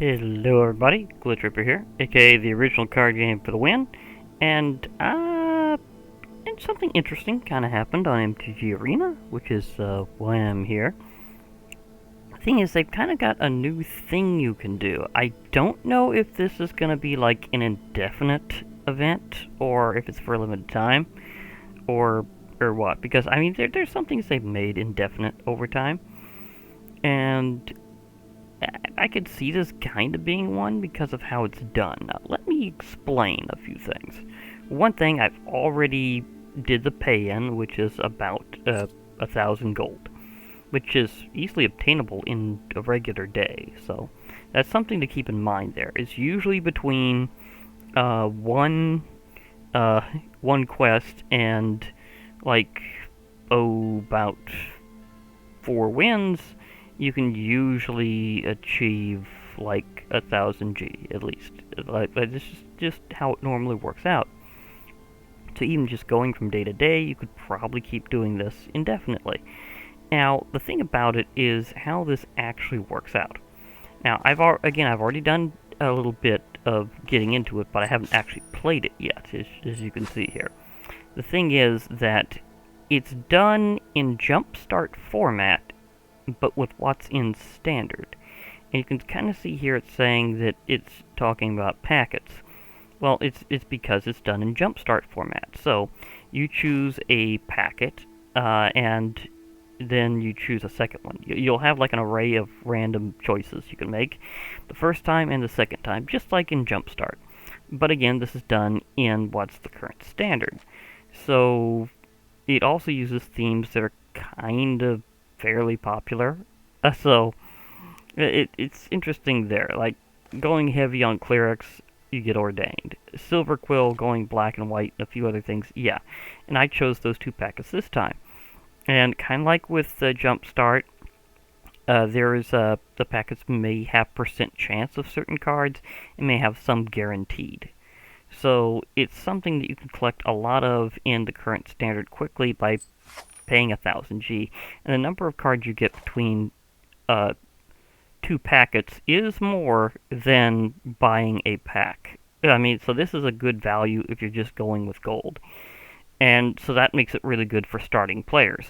Hello everybody, Glitch Ripper here, aka the original card game for the win, and something interesting kind of happened on MTG Arena, which is why I'm here. The thing is, they've kind of got a new thing you can do. I don't know if this is going to be like an indefinite event, or if it's for a limited time, or what, because I mean, there's some things they've made indefinite over time, and I could see this kind of being one because of how it's done. Now, let me explain a few things. One thing, I've already did the pay-in, which is about 1,000 gold, which is easily obtainable in a regular day. So that's something to keep in mind there. It's usually between one quest and about 4 wins. You can usually achieve like 1,000 G at least. This is just how it normally works out. So even just going from day to day, you could probably keep doing this indefinitely. Now, the thing about it is how this actually works out. Now, I've already done a little bit of getting into it, but I haven't actually played it yet, as you can see here. The thing is that it's done in Jumpstart format, but with what's in standard. And you can kind of see here it's saying that it's talking about packets. Well, it's because it's done in Jumpstart format. So you choose a packet, and then you choose a second one. You'll have like an array of random choices you can make the first time and the second time, just like in Jumpstart. But again, this is done in what's the current standard. So it also uses themes that are kind of fairly popular, so it's interesting there. Like going heavy on clerics, you get ordained. Silver Quill going black and white, and a few other things, yeah. And I chose those 2 packets this time. And kind of like with the Jumpstart, the packets may have % chance of certain cards, and may have some guaranteed. So it's something that you can collect a lot of in the current standard quickly by paying 1,000 G, and the number of cards you get between 2 packets is more than buying a pack. I mean, so this is a good value if you're just going with gold, and so that makes it really good for starting players.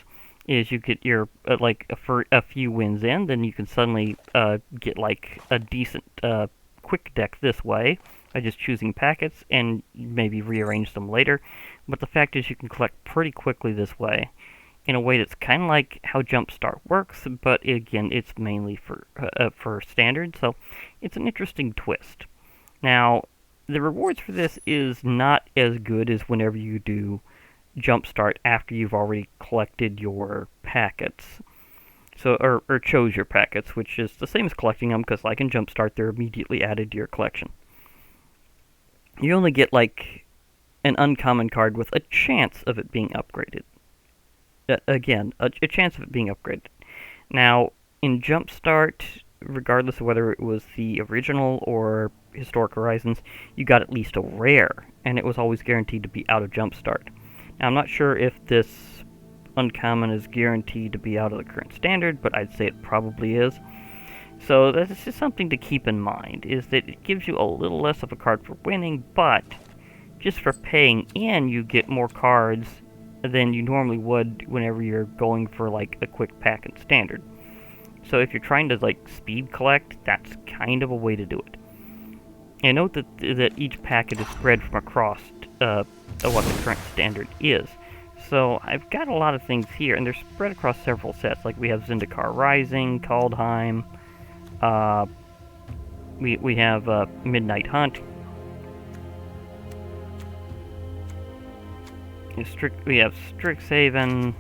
Is you get your for a few wins in, then you can suddenly get like a decent quick deck this way by just choosing packets and maybe rearrange them later. But the fact is, you can collect pretty quickly this way, in a way that's kind of like how Jumpstart works, but again, it's mainly for standard, so it's an interesting twist. Now, the rewards for this is not as good as whenever you do Jumpstart after you've already collected your packets. So, or chose your packets, which is the same as collecting them, because like in Jumpstart, they're immediately added to your collection. You only get like an uncommon card with a chance of it being upgraded. Again, a chance of it being upgraded. Now, in Jumpstart, regardless of whether it was the original or Historic Horizons, you got at least a rare, and it was always guaranteed to be out of Jumpstart. Now, I'm not sure if this uncommon is guaranteed to be out of the current standard, but I'd say it probably is. So that's just something to keep in mind, is that it gives you a little less of a card for winning, but just for paying in, you get more cards than you normally would whenever you're going for like a quick pack in standard. So if you're trying to like speed collect, that's kind of a way to do it. And note that each packet is spread from across what the current standard is. So I've got a lot of things here, and they're spread across several sets. Like we have Zendikar Rising, Kaldheim, we have Midnight Hunt. We have Strixhaven.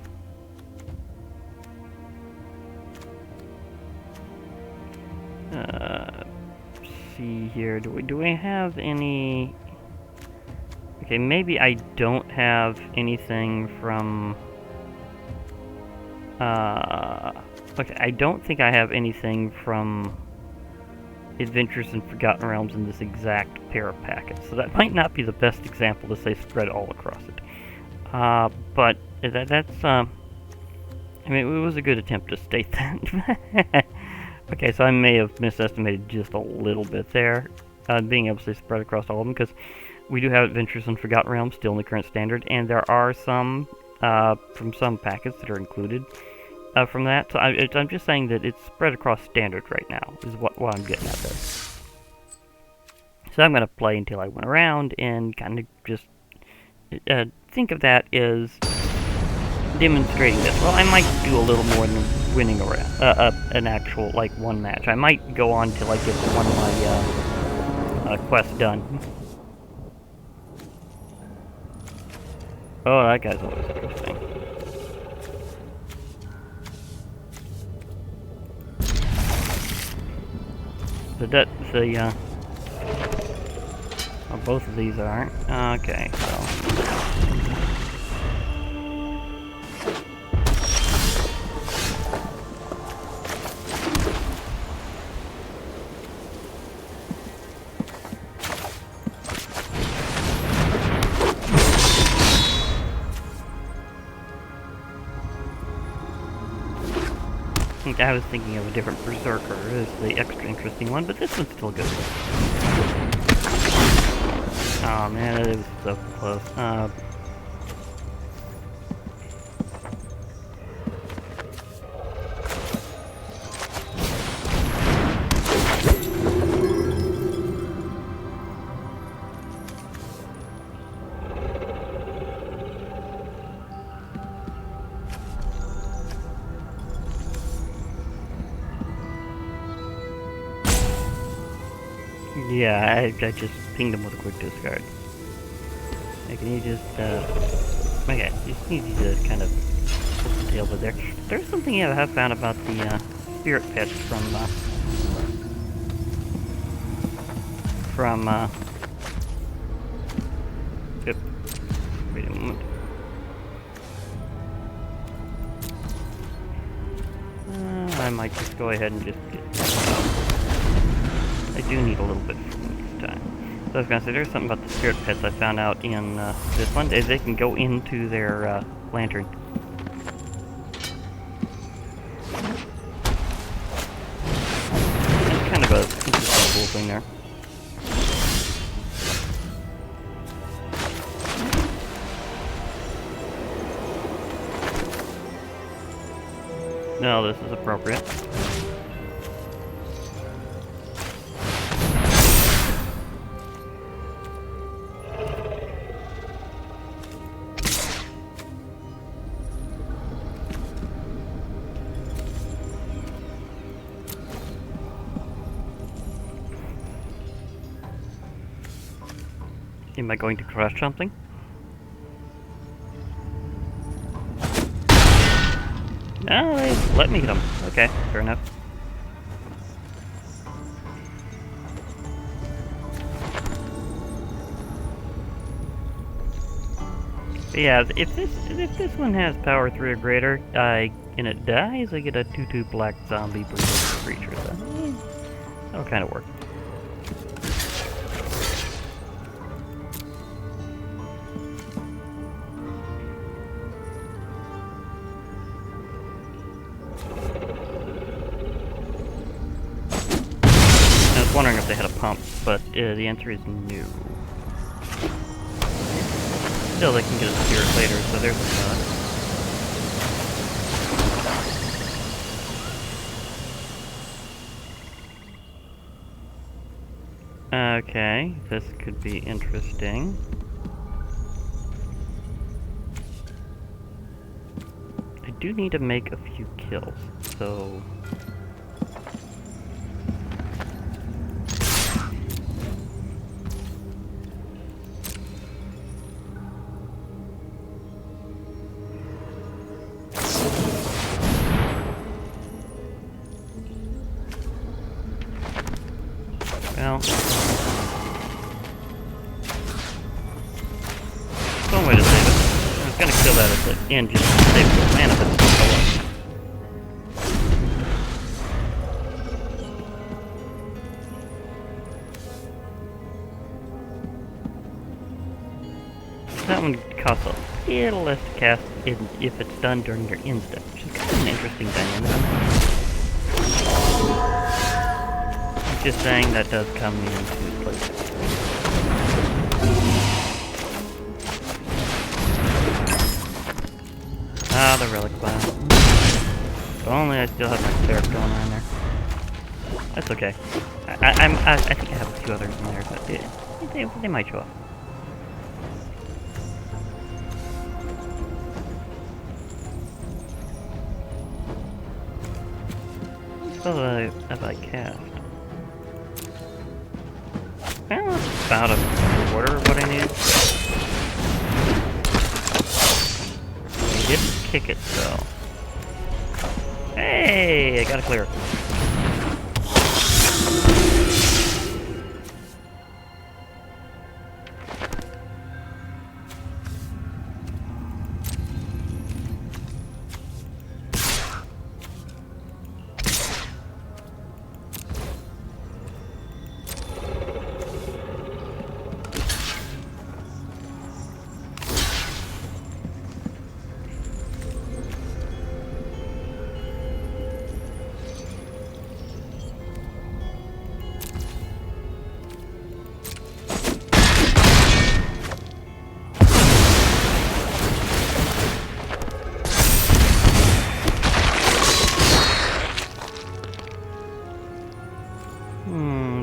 See here. Do we have any? Okay, maybe I don't have anything from. Okay, I don't think I have anything from Adventures in Forgotten Realms in this exact pair of packets, so that might not be the best example to say spread all across it. But that's I mean, it was a good attempt to state that. Okay, so I may have misestimated just a little bit there, being able to spread across all of them, because we do have Adventures in Forgotten Realms still in the current standard, and there are some from some packets that are included from that. So I'm just saying that it's spread across standard right now, is what I'm getting at there. So I'm going to play until I win around, and kind of just think of that as demonstrating this. Well, I might do a little more than winning around an actual, like, one match. I might go on till I get one of my quests done. Oh, that guy's always interesting. Well, both of these aren't. Okay, so... I was thinking of a different Berserker as the extra interesting one, but this one's still good. Oh man, it was so close. Yeah, I just pinged him with a quick discard. Hey, can you just, okay, you just need to kind of pull the tail over there. There's something I have found about the, spirit pets from, yep, wait a moment. I might just go ahead and just get... I do need a little bit this time. So I was gonna say, there's something about the spirit pets I found out in this one, is they can go into their lantern. That's kind of a interesting cool thing there. No, this is appropriate. Am I going to crush something? No, they let me hit them. Okay, fair enough. But yeah, if this one has power 3 or greater, and it dies, I get a 2/2 black zombie berserker creature. So that'll kind of work. I was wondering if they had a pump, but the answer is no. Still, they can get a spirit later, so there's a thought. Okay, this could be interesting. I do need to make a few kills, so... Well, one way to save it. I was gonna kill that at the end just to save the mana, but oh well. That one costs a little less to cast if it's done during your end step, which is kind of an interesting dynamic. Just saying that does come into play. Ah, the relic cloud. If only I still have my cleric going on there. That's okay. I think I have a few others in there, but they might show up. What have I cast? Well, that's about a quarter of what I need. I didn't kick it, though. Hey, I got a clear.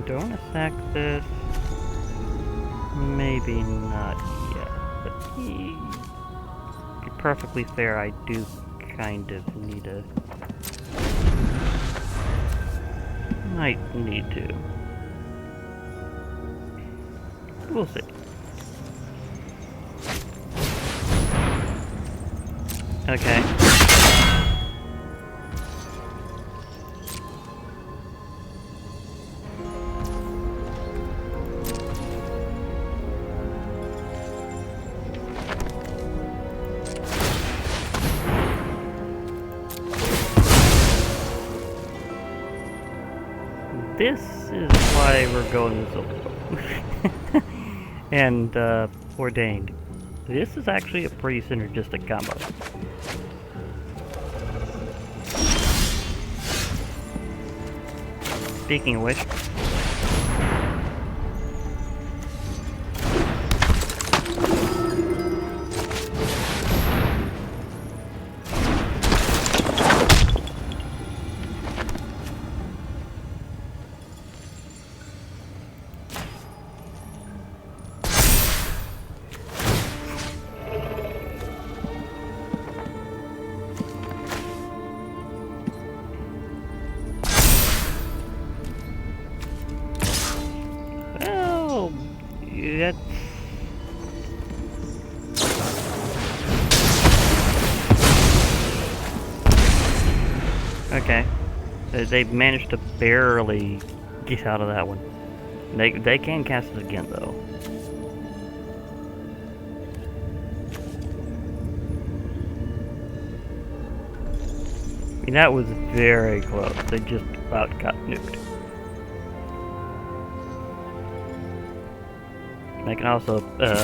Do I want to sack this? Maybe not yet, but to be perfectly fair, I do kind of need a... might need to. We'll see. Okay. This is why we're going with Solo. And, Ordained. This is actually a pretty synergistic combo. Speaking of which... That's... okay. They managed to barely get out of that one. They can cast it again, though. I mean, that was very close. They just about got nuked. I can also, okay.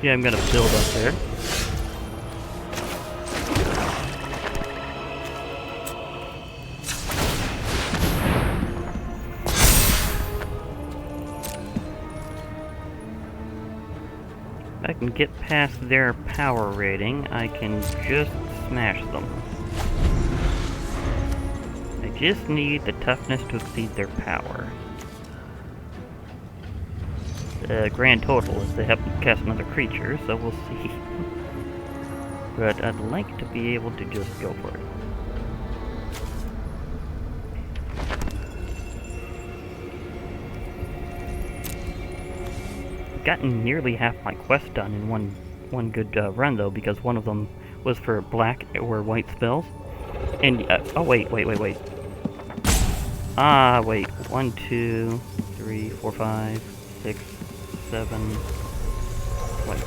Yeah, I'm gonna build up there. If I can get past their power rating, I can just smash them. I just need the toughness to exceed their power. The grand total is they have to cast another creature, so we'll see. But I'd like to be able to just go for it. Gotten nearly half my quest done in one good run, though, because one of them was for black or white spells. And, oh wait. Ah, wait. 1, 2, 3, 4, 5, 6, 7, wait.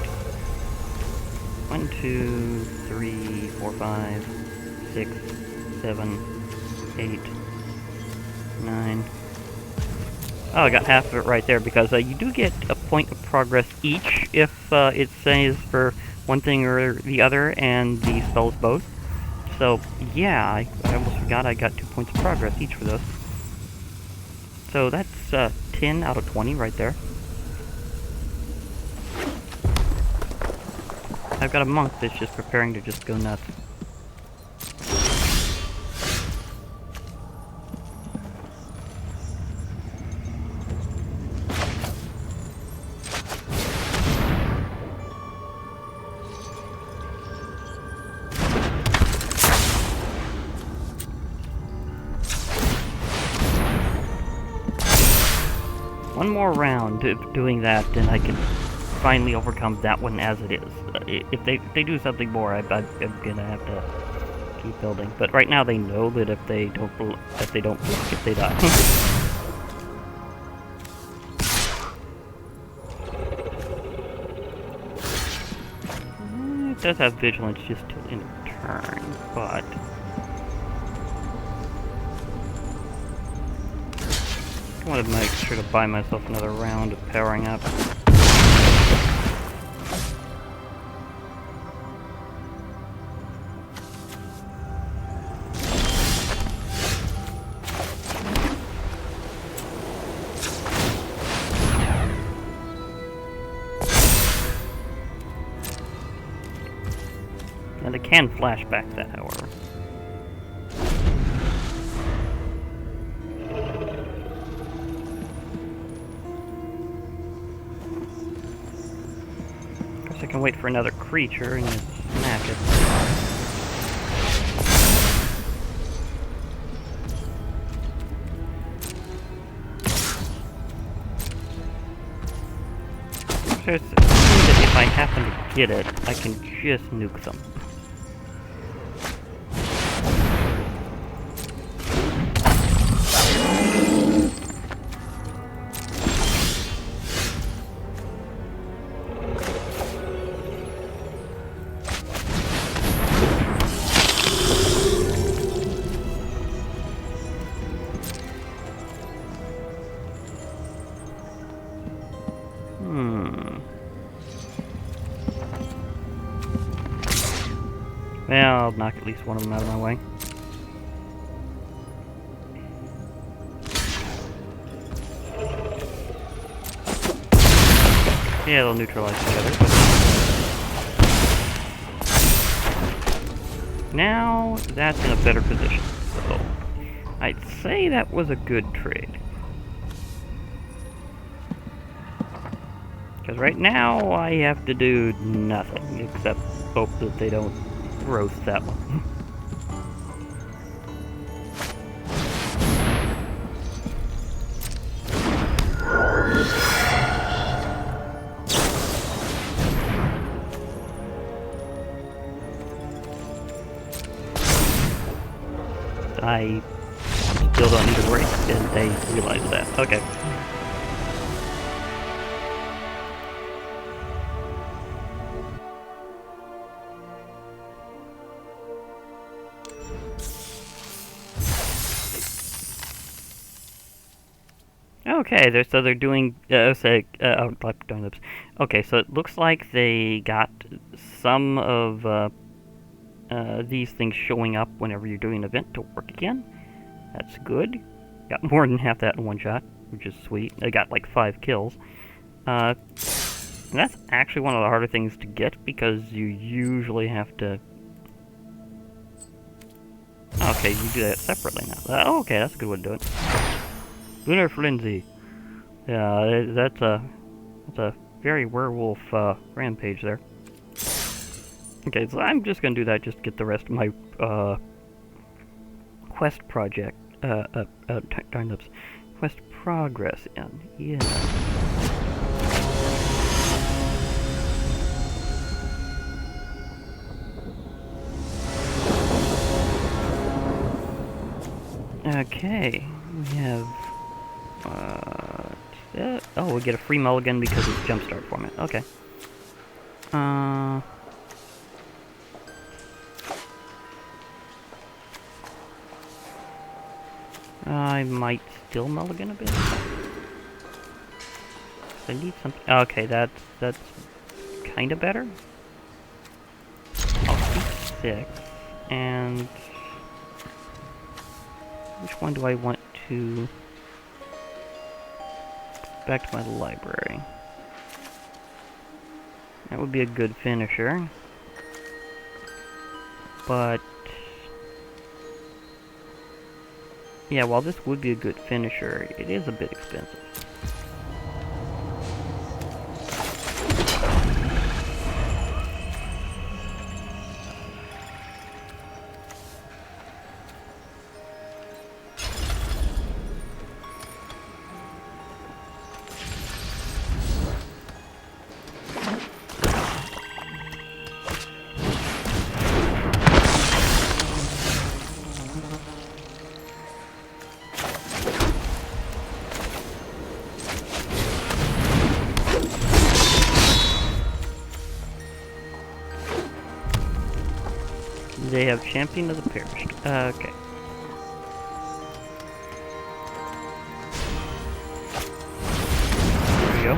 1, 2, 3, 4, 5, 6, 7, 8, 9. Oh, I got half of it right there, because you do get a point of progress each if it says for one thing or the other, and the spells both. So, yeah, I almost forgot I got 2 points of progress each for those. So that's 10 out of 20 right there. I've got a monk that's just preparing to just go nuts. One more round of doing that, and I can finally overcome that one as it is. If they do something more, I'm gonna have to keep building. But right now they know that if they don't block it, they die. It does have vigilance just till end of turn, but I want to make sure to buy myself another round of powering up. And I can flashback that, however. I can wait for another creature and just smack it. So it seems that if I happen to get it, I can just nuke them. Well, I'll knock at least one of them out of my way. Yeah, they'll neutralize each other. Now, that's in a better position. So, I'd say that was a good trade. Because right now, I have to do nothing, except hope that they don't roast that one. I still don't need a break, and they realize that. Okay. Okay, so they're doing, okay, so it looks like they got some of these things showing up whenever you're doing an event to work again. That's good. Got more than half that in one shot, which is sweet. I got like 5 kills. And that's actually one of the harder things to get, because you usually have to... Okay, you do that separately now. Okay, that's a good way to do it. Lunar Frenzy. Yeah, that's a very werewolf rampage there. Okay, so I'm just gonna do that just to get the rest of my quest project, quest progress in. Yeah. Okay, we have Oh, we get a free mulligan because it's Jumpstart Format. Okay. I might still mulligan a bit. I need something. Okay, that's kind of better. I'll keep 6. And which one do I want to? Back to my library. That would be a good finisher. But yeah, while this would be a good finisher, it is a bit expensive. They have Champion of the Perished. Okay. There we go.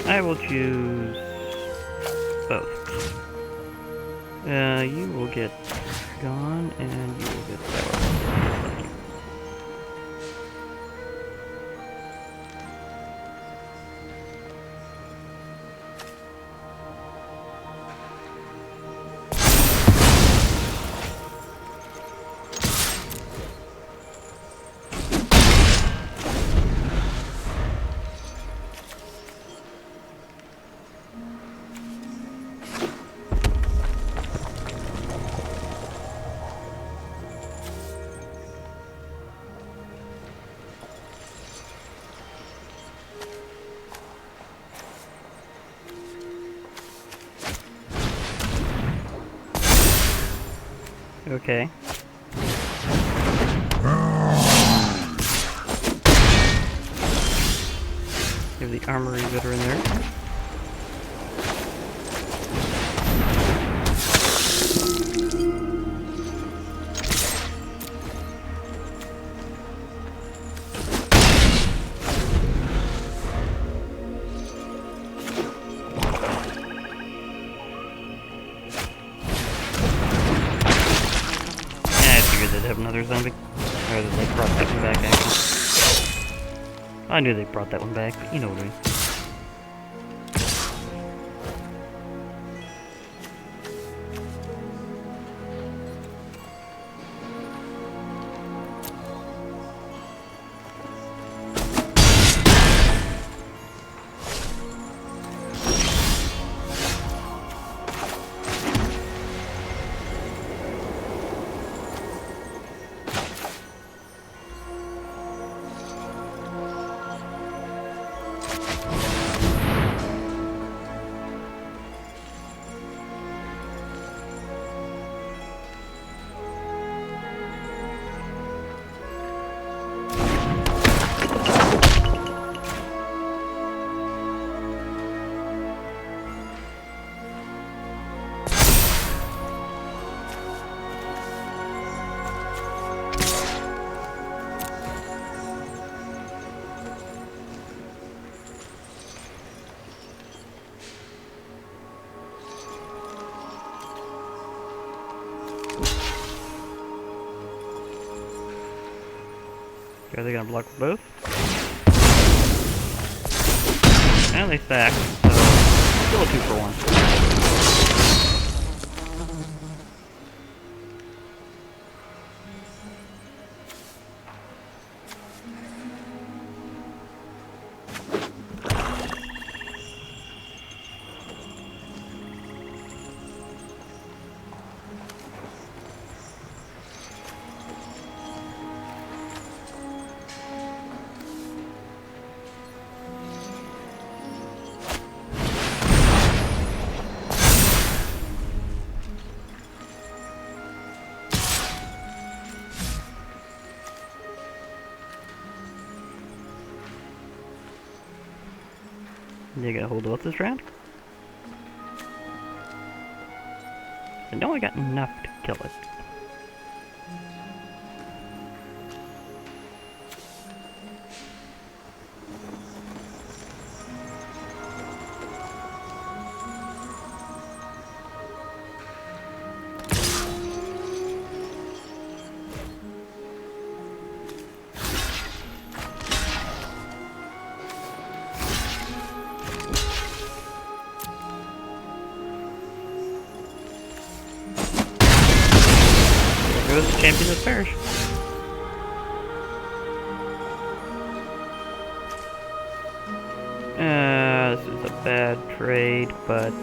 I will choose both. You will get gone, and you will get that. Okay. Give the armory veteran there. Have another zombie. Or they brought that one back, actually. I knew they brought that one back, but you know what I mean. Are they gonna block both? And they stack, so still a 2 for 1. You gonna hold off this round? I know I got enough to kill it. There goes the champion of Parish. This is a bad trade, but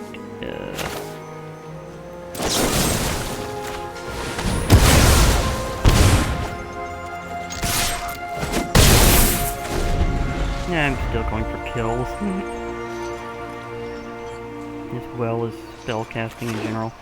yeah, I'm still going for kills. As well as spell casting in general.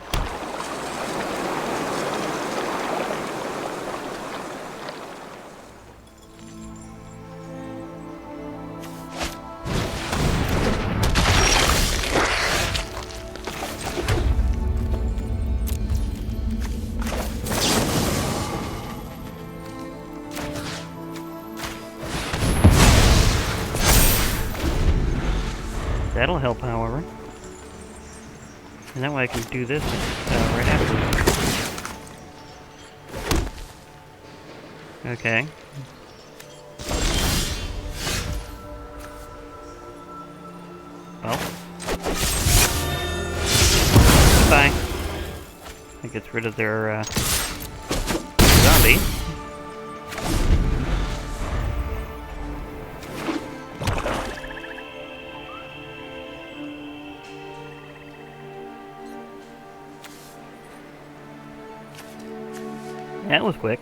That'll help, however. And that way I can do this right after. Okay. Well. Bye. That gets rid of their zombie. That was quick.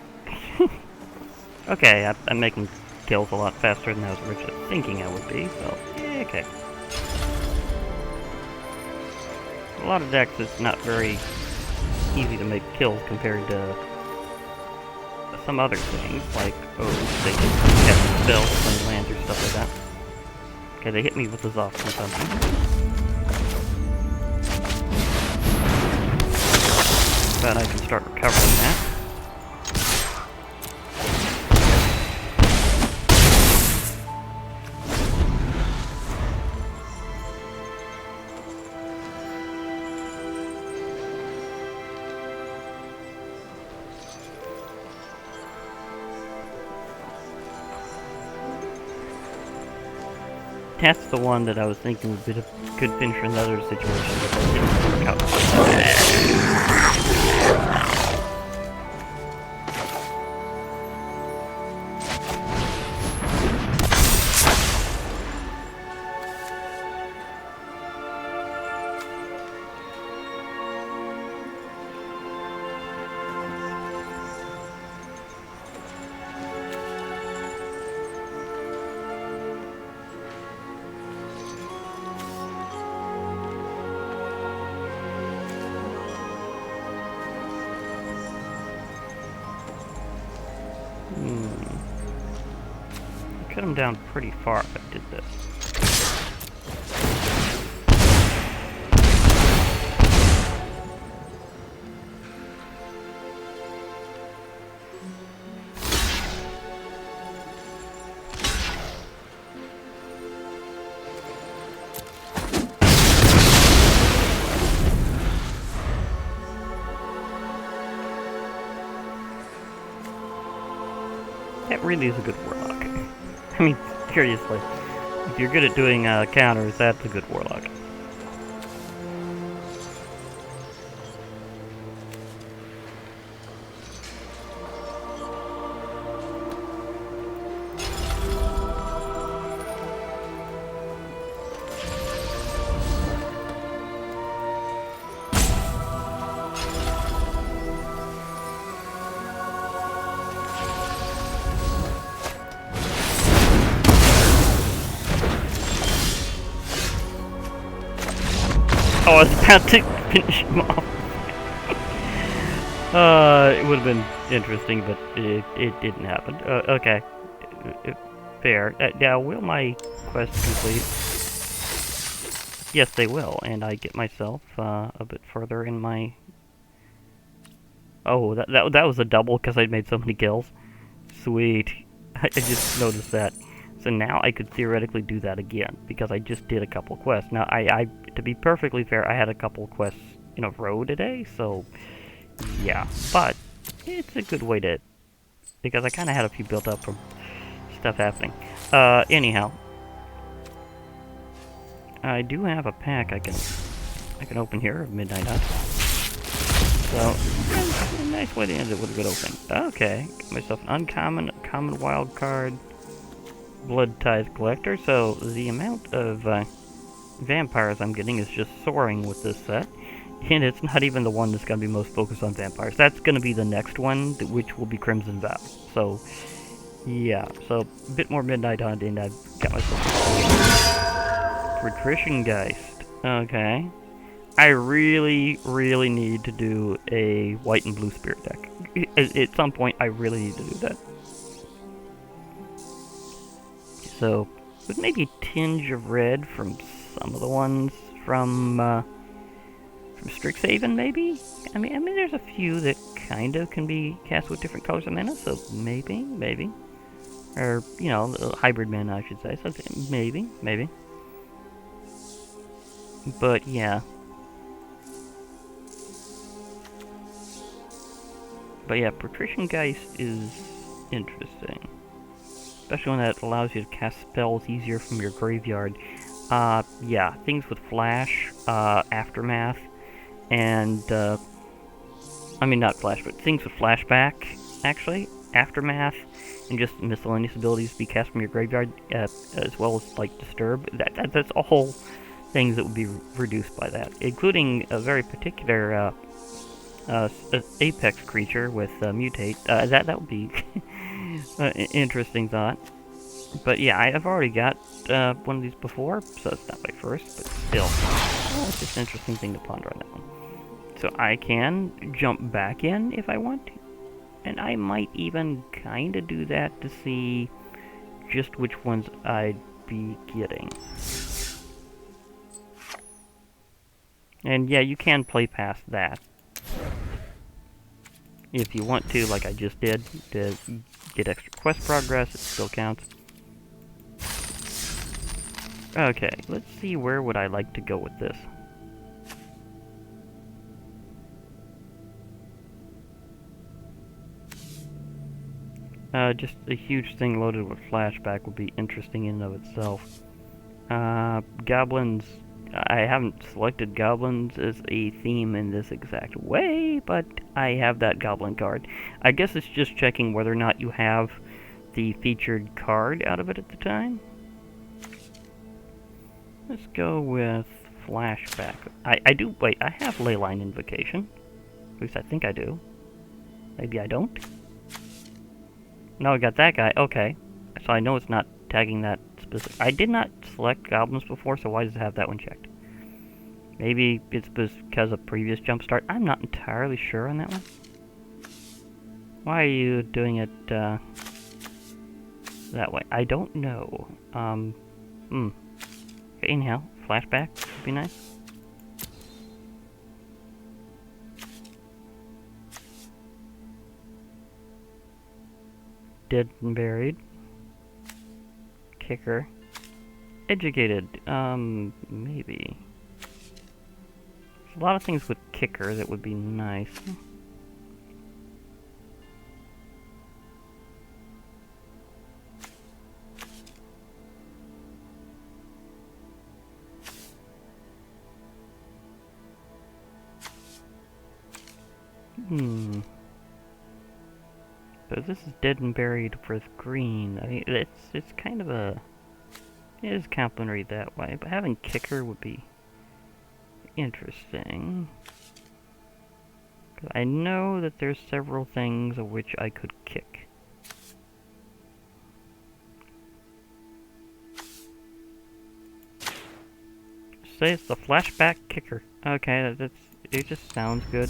Okay, I'm making kills a lot faster than I was originally thinking I would be, so yeah, okay. A lot of decks it's not very easy to make kills compared to some other things, like, oh, they can cast spells, playing lands, or stuff like that. Okay, they hit me with the Zoff or something. But I can start recovering that. That's the one that I was thinking would be a good finisher in other situations, but that didn't work out. Cut him down pretty far if I did this. That really is a good warlock. I mean, seriously. If you're good at doing counters, that's a good warlock. Oh, I was about to finish him off. It would have been interesting, but it didn't happen. Okay. Fair. Now, will my quest complete? Yes, they will, and I get myself a bit further in my... Oh, that was a double because I'd made so many kills. Sweet. I just noticed that. So now I could theoretically do that again, because I just did a couple quests. Now, to be perfectly fair, I had a couple quests in a row today, so yeah. But it's a good way to... Because I kind of had a few built up from stuff happening. Anyhow. I do have a pack I can open here of Midnight Hunt. So, a nice way to end it with a good opening. Okay, got myself an uncommon, common wild card, Blood Ties Collector. So the amount of vampires I'm getting is just soaring with this set. And it's not even the one that's going to be most focused on vampires. That's going to be the next one, which will be Crimson Vow. So, yeah. So, a bit more Midnight Hunt, and I've got myself... Patrician Geist. Okay. I really, really need to do a white and blue spirit deck. At some point, I really need to do that. So, with maybe a tinge of red from some of the ones from Strixhaven, maybe? I mean, there's a few that kind of can be cast with different colors of mana, so maybe. Or, you know, hybrid mana, I should say. So, maybe. But, yeah. But yeah, Patrician Geist is interesting. Especially when that allows you to cast spells easier from your graveyard. Yeah, things with Flash, Aftermath, and, I mean, not Flash, but things with Flashback, actually. Aftermath, and just miscellaneous abilities be cast from your graveyard, as well as, like, Disturb. That's all things that would be reduced by that, including a very particular, Apex creature with Mutate. That would be an interesting thought. But yeah, I've already got one of these before, so it's not my first, but still. It's just an interesting thing to ponder on that one. So I can jump back in if I want to. And I might even kind of do that to see just which ones I'd be getting. And yeah, you can play past that. If you want to, like I just did, to get extra quest progress, it still counts. Okay, let's see where would I like to go with this. Just a huge thing loaded with flashback would be interesting in and of itself. Goblins, I haven't selected goblins as a theme in this exact way, but I have that goblin card. I guess it's just checking whether or not you have the featured card out of it at the time. Let's go with flashback. I do, wait, I have Leyline Invocation. At least I think I do. Maybe I don't. No, I got that guy. Okay. So I know it's not tagging that specific. I did not select goblins before, so why does it have that one checked? Maybe it's because of previous Jumpstart. I'm not entirely sure on that one. Why are you doing it that way? I don't know. Okay, anyhow, flashback would be nice. Dead and Buried. Kicker. Educated. Maybe. There's a lot of things with Kicker that would be nice. So this is Dead and Buried with green. I mean, it's kind of a... It is complimentary that way, but having Kicker would be interesting. 'Cause I know that there's several things of which I could kick. Say it's the flashback kicker. Okay, it just sounds good.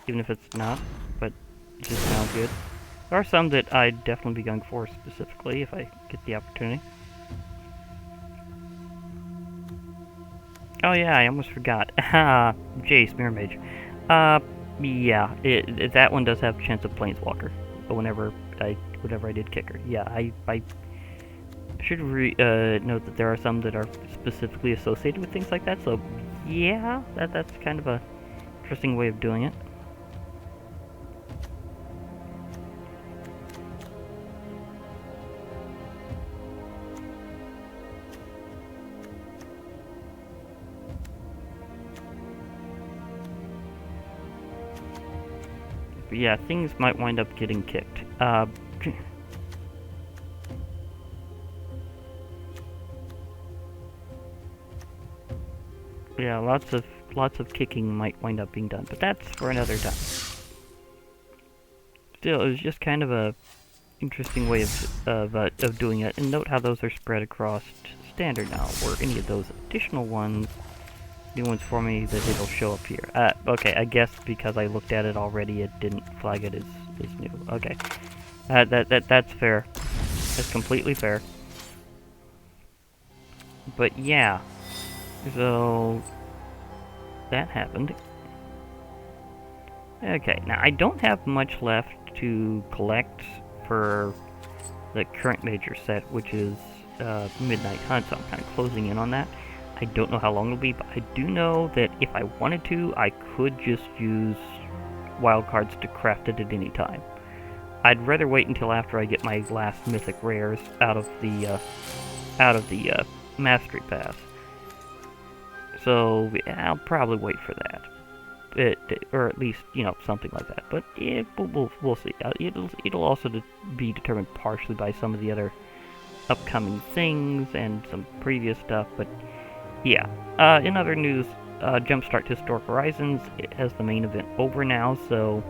Even if it's not, but it just sounds good. There are some that I'd definitely be going for specifically if I get the opportunity. Oh yeah, I almost forgot. Jace, Mirror Mage. Yeah, that one does have a chance of Planeswalker. Whenever I did Kicker. Yeah, I should note that there are some that are specifically associated with things like that. So yeah, that's kind of a interesting way of doing it. But yeah, things might wind up getting kicked. Yeah, lots of kicking might wind up being done, but that's for another time. Still, it was just kind of a interesting way of doing it, and note how those are spread across standard now, or any of those additional ones, new ones for me, that it'll show up here. Okay, I guess because I looked at it already, it didn't flag it as new. Okay, that's fair. That's completely fair. But yeah, so that happened. Okay, now I don't have much left to collect for the current major set, which is Midnight Hunt, so I'm kind of closing in on that. I don't know how long it'll be, but I do know that if I wanted to, I could just use wildcards to craft it at any time. I'd rather wait until after I get my last mythic rares out of the Mastery Pass. So yeah, I'll probably wait for that. Or at least, you know, something like that. But yeah, we'll see. It'll also be determined partially by some of the other upcoming things and some previous stuff. But yeah, in other news, Jumpstart Historic Horizons, it has the main event over now, so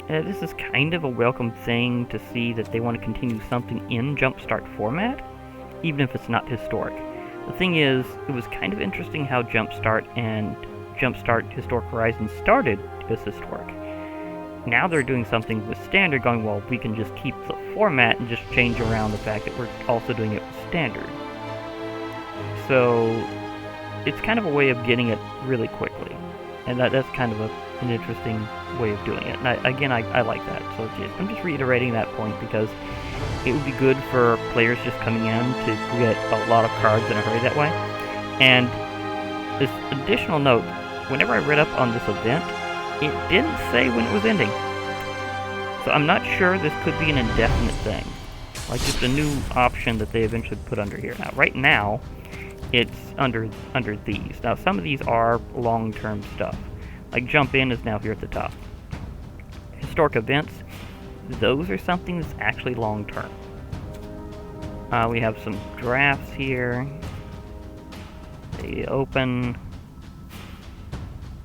this is kind of a welcome thing to see that they want to continue something in Jumpstart format, even if it's not historic. The thing is, it was kind of interesting how Jumpstart and Jumpstart Historic Horizons started as historic. Now they're doing something with standard, going, well, we can just keep the format and just change around the fact that we're also doing it with standard. So it's kind of a way of getting it really quickly, and that's kind of an interesting way of doing it. And I like that. So I'm just reiterating that point because it would be good for players just coming in to get a lot of cards in a hurry that way. And this additional note, whenever I read up on this event, it didn't say when it was ending. So I'm not sure this could be an indefinite thing. Like just a new option that they eventually put under here. Now, right now, it's under these. Now, some of these are long-term stuff. Like Jump In is now here at the top. Historic events, those are something that's actually long-term. We have some drafts here. They open.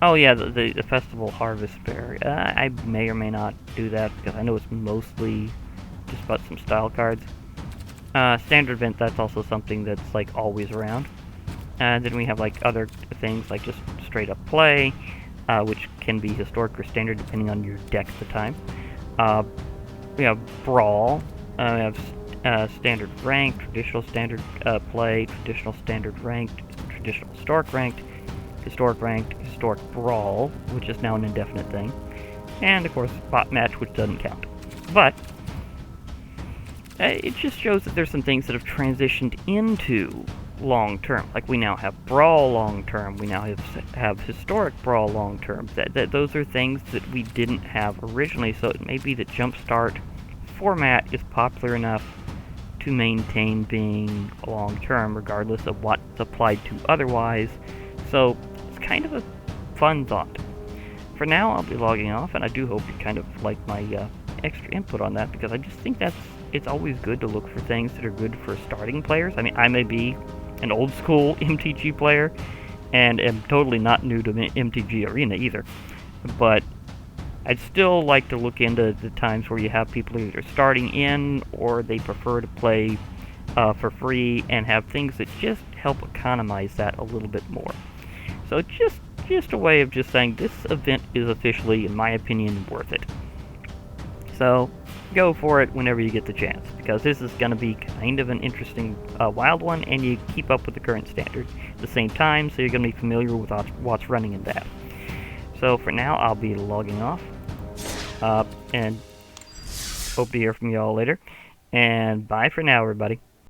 Oh yeah, the Festival Harvest Fair. I may or may not do that because I know it's mostly just about some style cards. Standard event, that's also something that's like always around. And then we have like other things like just straight up play, which can be historic or standard depending on your deck at the time. We have Brawl. We have standard ranked, traditional standard play, traditional standard ranked, traditional historic ranked, historic Brawl, which is now an indefinite thing, and of course Bot Match, which doesn't count. But it just shows that there's some things that have transitioned into long term. Like we now have Brawl long term, we now have historic Brawl long term. Those are things that we didn't have originally. So it may be that Jumpstart format is popular enough to maintain being long term, regardless of what's applied to otherwise. So it's kind of a fun thought. For now, I'll be logging off, and I do hope you kind of like my extra input on that, because I just think it's always good to look for things that are good for starting players. I mean, I may be an old school MTG player, and am totally not new to MTG Arena either, but I'd still like to look into the times where you have people either starting in, or they prefer to play for free, and have things that just help economize that a little bit more. So just a way of just saying this event is officially, in my opinion, worth it. So go for it whenever you get the chance, because this is going to be kind of an interesting wild one, and you keep up with the current standard at the same time, so you're going to be familiar with what's running in that. So for now, I'll be logging off, and hope to hear from you all later, and bye for now, everybody.